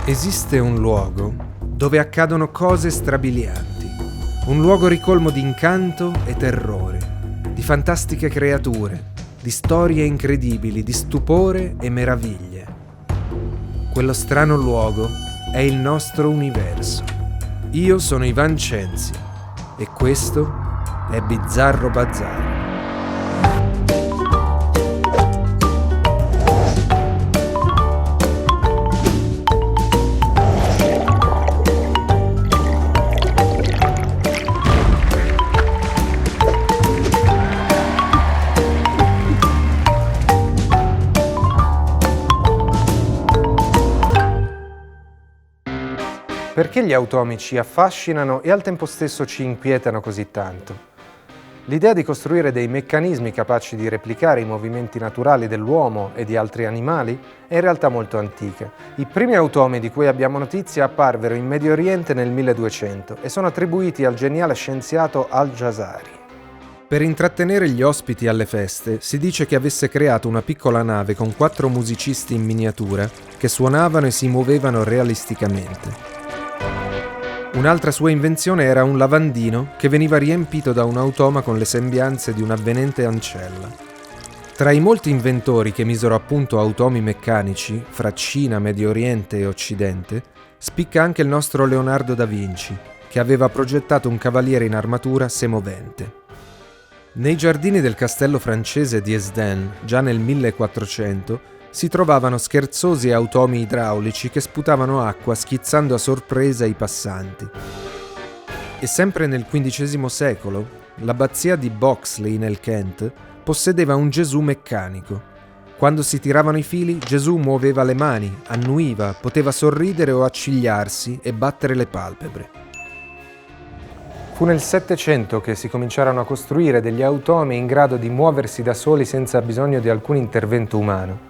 Esiste un luogo dove accadono cose strabilianti, un luogo ricolmo di incanto e terrore, di fantastiche creature, di storie incredibili, di stupore e meraviglie. Quello strano luogo è il nostro universo. Io sono Ivan Censi e questo è Bizzarro Bazzaro. Perché gli automi ci affascinano e al tempo stesso ci inquietano così tanto? L'idea di costruire dei meccanismi capaci di replicare i movimenti naturali dell'uomo e di altri animali è in realtà molto antica. I primi automi di cui abbiamo notizia apparvero in Medio Oriente nel 1200 e sono attribuiti al geniale scienziato Al-Jazari. Per intrattenere gli ospiti alle feste, si dice che avesse creato una piccola nave con 4 musicisti in miniatura che suonavano e si muovevano realisticamente. Un'altra sua invenzione era un lavandino che veniva riempito da un automa con le sembianze di un'avvenente ancella. Tra i molti inventori che misero a punto automi meccanici, fra Cina, Medio Oriente e Occidente, spicca anche il nostro Leonardo da Vinci, che aveva progettato un cavaliere in armatura semovente. Nei giardini del castello francese di Hesdin, già nel 1400, si trovavano scherzosi automi idraulici che sputavano acqua schizzando a sorpresa i passanti. E sempre nel XV secolo, l'abbazia di Boxley nel Kent possedeva un Gesù meccanico. Quando si tiravano i fili, Gesù muoveva le mani, annuiva, poteva sorridere o accigliarsi e battere le palpebre. Fu nel Settecento che si cominciarono a costruire degli automi in grado di muoversi da soli senza bisogno di alcun intervento umano.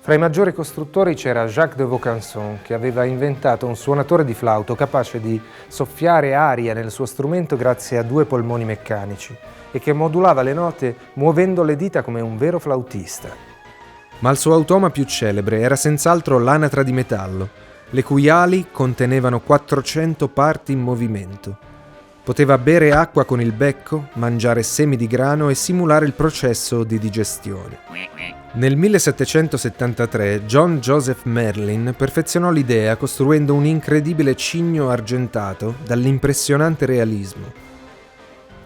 Fra i maggiori costruttori c'era Jacques de Vaucanson, che aveva inventato un suonatore di flauto capace di soffiare aria nel suo strumento grazie a 2 polmoni meccanici e che modulava le note muovendo le dita come un vero flautista. Ma il suo automa più celebre era senz'altro l'anatra di metallo, le cui ali contenevano 400 parti in movimento. Poteva bere acqua con il becco, mangiare semi di grano e simulare il processo di digestione. Nel 1773 John Joseph Merlin perfezionò l'idea costruendo un incredibile cigno argentato dall'impressionante realismo.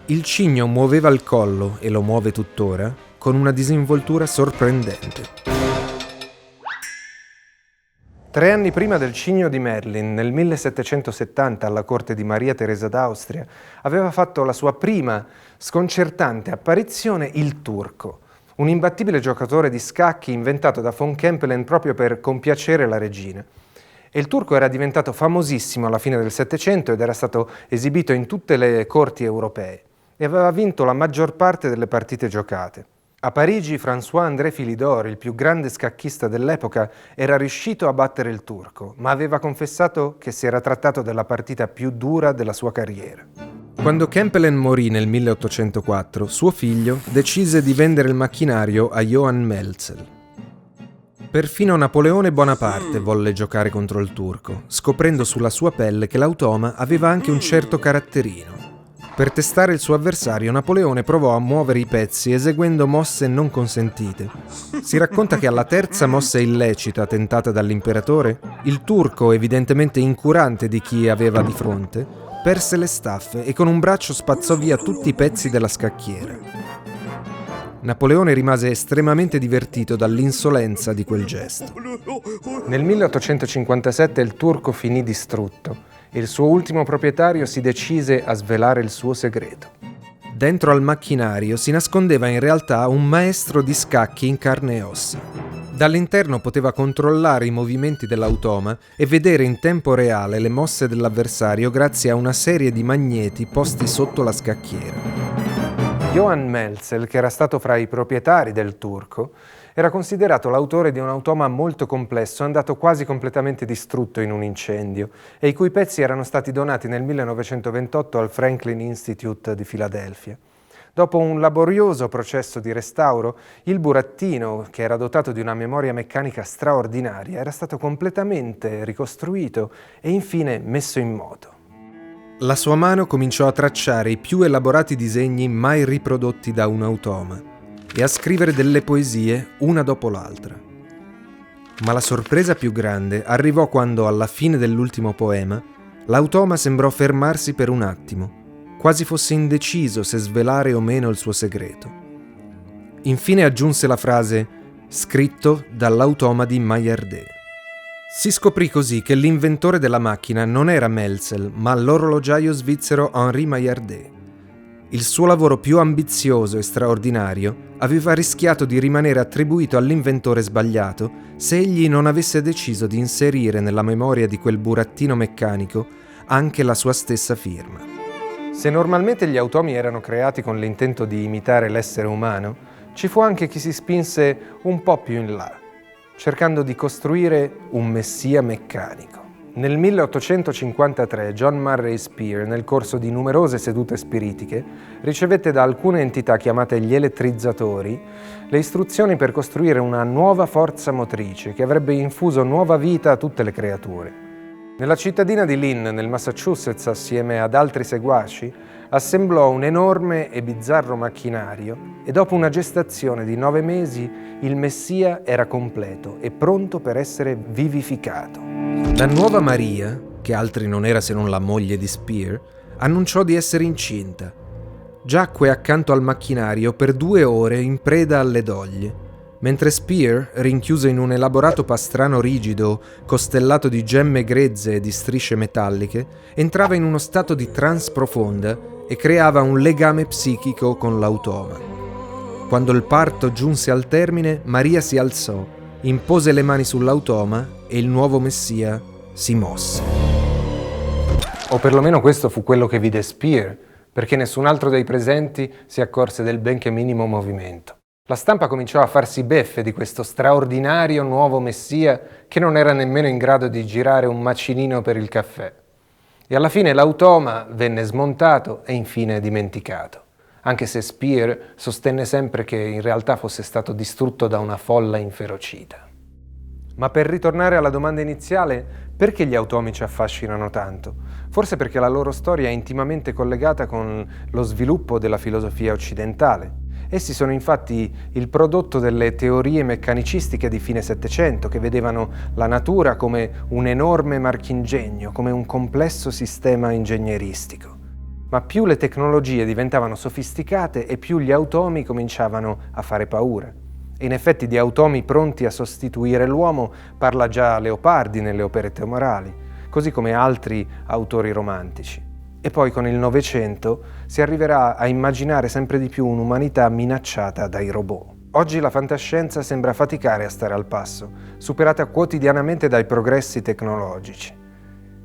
Il cigno muoveva il collo, e lo muove tuttora, con una disinvoltura sorprendente. 3 anni prima del cigno di Merlin, nel 1770, alla corte di Maria Teresa d'Austria, aveva fatto la sua prima sconcertante apparizione il turco, un imbattibile giocatore di scacchi inventato da von Kempelen proprio per compiacere la regina. E il turco era diventato famosissimo alla fine del Settecento ed era stato esibito in tutte le corti europee e aveva vinto la maggior parte delle partite giocate. A Parigi François-André Philidor, il più grande scacchista dell'epoca, era riuscito a battere il turco, ma aveva confessato che si era trattato della partita più dura della sua carriera. Quando Kempelen morì nel 1804, suo figlio decise di vendere il macchinario a Johann Melzel. Perfino Napoleone Bonaparte volle giocare contro il turco, scoprendo sulla sua pelle che l'automa aveva anche un certo caratterino. Per testare il suo avversario, Napoleone provò a muovere i pezzi eseguendo mosse non consentite. Si racconta che alla terza mossa illecita tentata dall'imperatore, il turco, evidentemente incurante di chi aveva di fronte, perse le staffe e con un braccio spazzò via tutti i pezzi della scacchiera. Napoleone rimase estremamente divertito dall'insolenza di quel gesto. Nel 1857 il turco finì distrutto e il suo ultimo proprietario si decise a svelare il suo segreto. Dentro al macchinario si nascondeva in realtà un maestro di scacchi in carne e ossa. Dall'interno poteva controllare i movimenti dell'automa e vedere in tempo reale le mosse dell'avversario grazie a una serie di magneti posti sotto la scacchiera. Johann Melzel, che era stato fra i proprietari del turco, era considerato l'autore di un automa molto complesso, andato quasi completamente distrutto in un incendio, e i cui pezzi erano stati donati nel 1928 al Franklin Institute di Filadelfia. Dopo un laborioso processo di restauro, il burattino, che era dotato di una memoria meccanica straordinaria, era stato completamente ricostruito e infine messo in moto. La sua mano cominciò a tracciare i più elaborati disegni mai riprodotti da un automa e a scrivere delle poesie una dopo l'altra. Ma la sorpresa più grande arrivò quando, alla fine dell'ultimo poema, l'automa sembrò fermarsi per un attimo, quasi fosse indeciso se svelare o meno il suo segreto. Infine aggiunse la frase «scritto dall'automa di Maillardet». Si scoprì così che l'inventore della macchina non era Melzel, ma l'orologiaio svizzero Henri Maillardet. Il suo lavoro più ambizioso e straordinario aveva rischiato di rimanere attribuito all'inventore sbagliato se egli non avesse deciso di inserire nella memoria di quel burattino meccanico anche la sua stessa firma. Se normalmente gli automi erano creati con l'intento di imitare l'essere umano, ci fu anche chi si spinse un po' più in là, cercando di costruire un messia meccanico. Nel 1853 John Murray Spear, nel corso di numerose sedute spiritiche, ricevette da alcune entità chiamate gli elettrizzatori le istruzioni per costruire una nuova forza motrice che avrebbe infuso nuova vita a tutte le creature. Nella cittadina di Lynn, nel Massachusetts, assieme ad altri seguaci, assemblò un enorme e bizzarro macchinario e dopo una gestazione di 9 mesi il messia era completo e pronto per essere vivificato. La nuova Maria, che altri non era se non la moglie di Spear, annunciò di essere incinta. Giacque accanto al macchinario per 2 ore in preda alle doglie, mentre Spear, rinchiuso in un elaborato pastrano rigido, costellato di gemme grezze e di strisce metalliche, entrava in uno stato di trance profonda e creava un legame psichico con l'automa. Quando il parto giunse al termine, Maria si alzò, impose le mani sull'automa e il nuovo messia si mosse. O perlomeno questo fu quello che vide Spear, perché nessun altro dei presenti si accorse del benché minimo movimento. La stampa cominciò a farsi beffe di questo straordinario nuovo messia che non era nemmeno in grado di girare un macinino per il caffè. E alla fine l'automa venne smontato e infine dimenticato, anche se Spear sostenne sempre che in realtà fosse stato distrutto da una folla inferocita. Ma per ritornare alla domanda iniziale, perché gli automi ci affascinano tanto? Forse perché la loro storia è intimamente collegata con lo sviluppo della filosofia occidentale. Essi sono infatti il prodotto delle teorie meccanicistiche di fine Settecento, che vedevano la natura come un enorme marchingegno, come un complesso sistema ingegneristico. Ma più le tecnologie diventavano sofisticate e più gli automi cominciavano a fare paura. E in effetti di automi pronti a sostituire l'uomo parla già Leopardi nelle operette morali, così come altri autori romantici. E poi con il Novecento si arriverà a immaginare sempre di più un'umanità minacciata dai robot. Oggi la fantascienza sembra faticare a stare al passo, superata quotidianamente dai progressi tecnologici.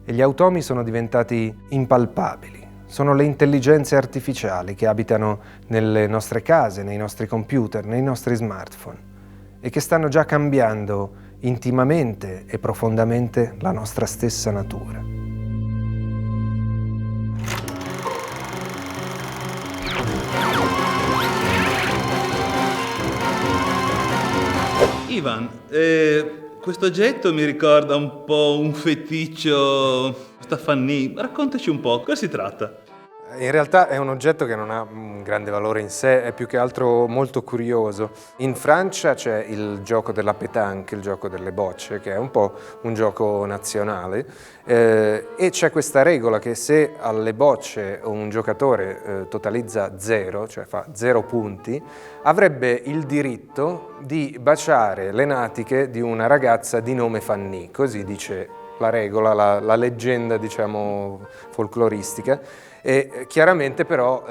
E gli automi sono diventati impalpabili. Sono le intelligenze artificiali che abitano nelle nostre case, nei nostri computer, nei nostri smartphone e che stanno già cambiando intimamente e profondamente la nostra stessa natura. Ivan, questo oggetto mi ricorda un po' un feticcio Stefani. Raccontaci un po', cosa si tratta? In realtà è un oggetto che non ha un grande valore in sé, è più che altro molto curioso. In Francia c'è il gioco della pétanque, il gioco delle bocce, che è un po' un gioco nazionale, e c'è questa regola che se alle bocce un giocatore totalizza 0, cioè fa 0 punti, avrebbe il diritto di baciare le natiche di una ragazza di nome Fanny, così dice la regola, la leggenda, diciamo, folcloristica. E chiaramente però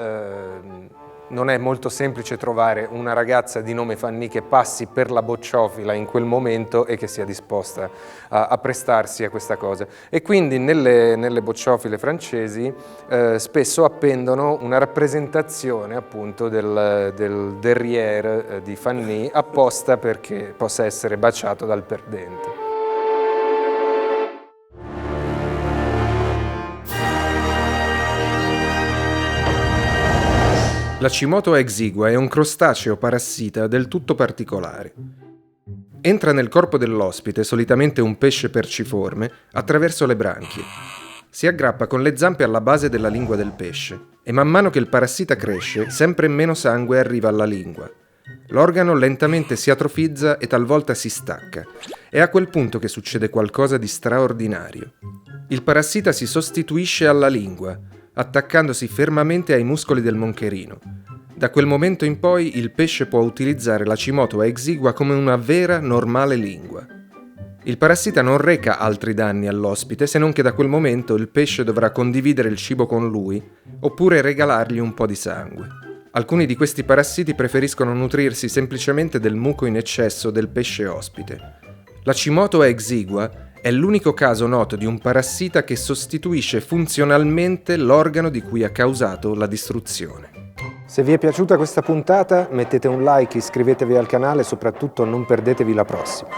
non è molto semplice trovare una ragazza di nome Fanny che passi per la bocciofila in quel momento e che sia disposta a prestarsi a questa cosa. E quindi nelle bocciofile francesi spesso appendono una rappresentazione appunto del derrière di Fanny apposta perché possa essere baciato dal perdente. La Cimoto exigua è un crostaceo parassita del tutto particolare. Entra nel corpo dell'ospite, solitamente un pesce perciforme, attraverso le branchie. Si aggrappa con le zampe alla base della lingua del pesce e man mano che il parassita cresce, sempre meno sangue arriva alla lingua. L'organo lentamente si atrofizza e talvolta si stacca. È a quel punto che succede qualcosa di straordinario. Il parassita si sostituisce alla lingua, attaccandosi fermamente ai muscoli del moncherino. Da quel momento in poi il pesce può utilizzare la Cimoto exigua come una vera, normale lingua. Il parassita non reca altri danni all'ospite, se non che da quel momento il pesce dovrà condividere il cibo con lui, oppure regalargli un po' di sangue. Alcuni di questi parassiti preferiscono nutrirsi semplicemente del muco in eccesso del pesce ospite. La Cimoto exigua è l'unico caso noto di un parassita che sostituisce funzionalmente l'organo di cui ha causato la distruzione. Se vi è piaciuta questa puntata, mettete un like, iscrivetevi al canale e soprattutto non perdetevi la prossima.